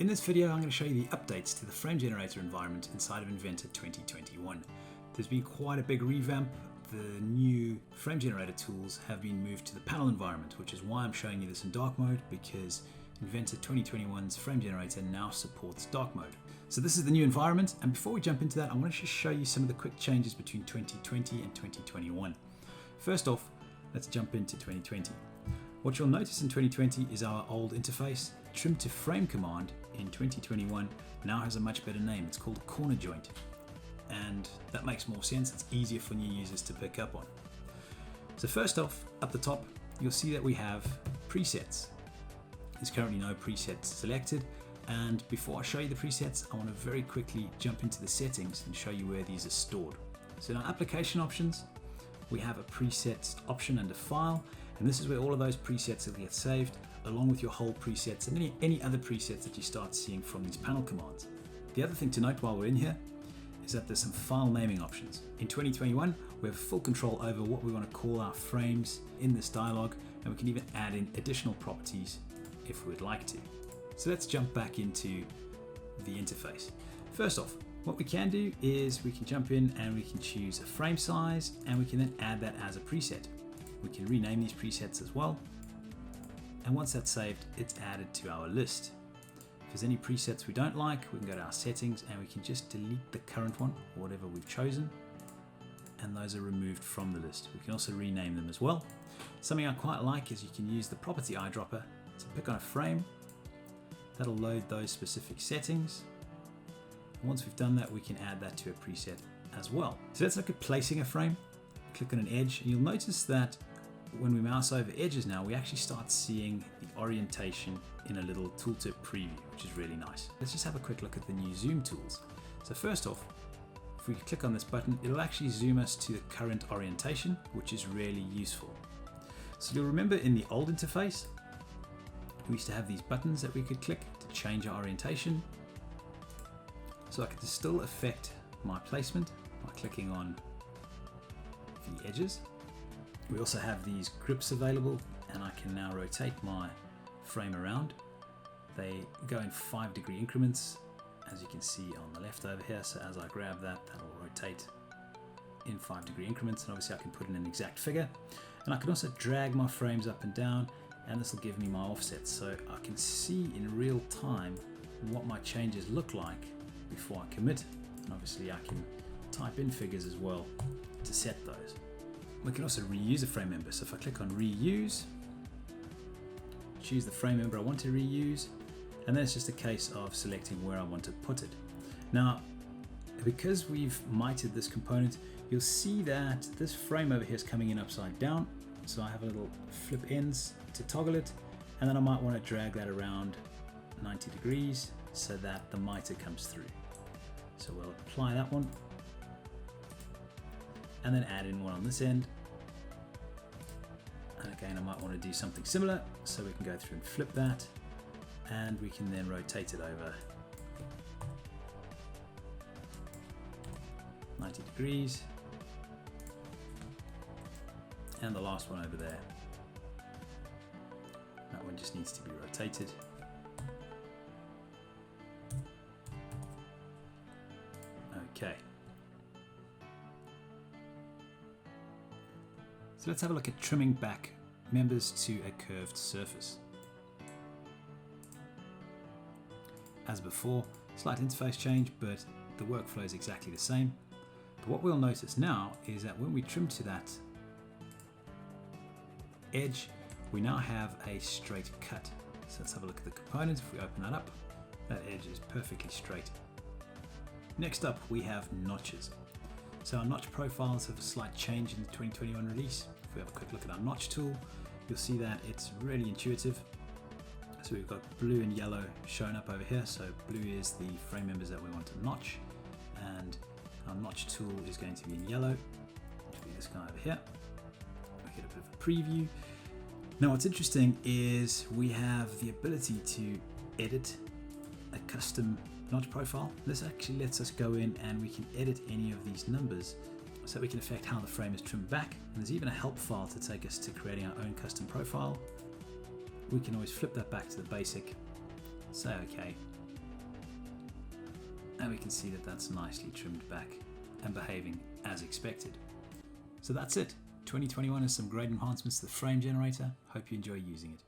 In this video, I'm going to show you the updates to the frame generator environment inside of Inventor 2021. There's been quite a big revamp. The new frame generator tools have been moved to the panel environment, which is why I'm showing you this in dark mode, because Inventor 2021's frame generator now supports dark mode. So this is the new environment, and before we jump into that, I want to just show you some of the quick changes between 2020 and 2021. First off, let's jump into 2020. What you'll notice in 2020 is our old interface. Trim to frame command in 2021 now has a much better name. It's called corner joint, and that makes more sense. It's easier for new users to pick up on. So first off, up the top, you'll see that we have presets. There's currently no presets selected, and before I show you the presets, I want to very quickly jump into the settings and show you where these are stored. So in our application options, we have a presets option under file, and this is where all of those presets will get saved, along with your whole presets and any other presets that you start seeing from these panel commands. The other thing to note while we're in here is that there's some file naming options. In 2021, we have full control over what we want to call our frames in this dialog, and we can even add in additional properties if we would like to. So let's jump back into the interface. First off, what we can do is we can jump in and we can choose a frame size, and we can then add that as a preset. We can rename these presets as well. And once that's saved, it's added to our list. If there's any presets we don't like, we can go to our settings and we can just delete the current one, or whatever we've chosen, and those are removed from the list. We can also rename them as well. Something I quite like is you can use the property eyedropper to pick on a frame. That'll load those specific settings. And once we've done that, we can add that to a preset as well. So let's look at placing a frame. Click on an edge, and you'll notice that when we mouse over edges now, we actually start seeing the orientation in a little tooltip preview, which is really nice. Let's just have a quick look at the new zoom tools. So first off, if we click on this button, it'll actually zoom us to the current orientation, which is really useful. So you'll remember in the old interface, we used to have these buttons that we could click to change our orientation. So I could still affect my placement by clicking on the edges. We also have these grips available, and I can now rotate my frame around. They go in 5-degree increments, as you can see on the left over here. So as I grab that, that'll rotate in 5-degree increments, and obviously I can put in an exact figure. And I can also drag my frames up and down, and this will give me my offsets, so I can see in real time what my changes look like before I commit. And obviously I can type in figures as well to set those. We can also reuse a frame member. So if I click on reuse, choose the frame member I want to reuse, and then it's just a case of selecting where I want to put it. Now, because we've mited this component, you'll see that this frame over here is coming in upside down. So I have a little flip ends to toggle it, and then I might want to drag that around 90 degrees so that the miter comes through. So we'll apply that one, and then add in one on this end. And again, I might want to do something similar, so we can go through and flip that, and we can then rotate it over 90 degrees. And the last one over there, that one just needs to be rotated. Okay. So let's have a look at trimming back members to a curved surface. As before, slight interface change, but the workflow is exactly the same. But what we'll notice now is that when we trim to that edge, we now have a straight cut. So let's have a look at the components. If we open that up, that edge is perfectly straight. Next up, we have notches. So our notch profiles have a slight change in the 2021 release. If we have a quick look at our notch tool, you'll see that it's really intuitive. So we've got blue and yellow shown up over here. So blue is the frame members that we want to notch, and our notch tool is going to be in yellow, which will be this guy over here. We get a bit of a preview. Now what's interesting is we have the ability to edit a custom notch profile. This actually lets us go in and we can edit any of these numbers, so we can affect how the frame is trimmed back. And there's even a help file to take us to creating our own custom profile. We can always flip that back to the basic, say okay, and we can see that that's nicely trimmed back and behaving as expected. So that's it. 2021 has some great enhancements to the frame generator. Hope you enjoy using it.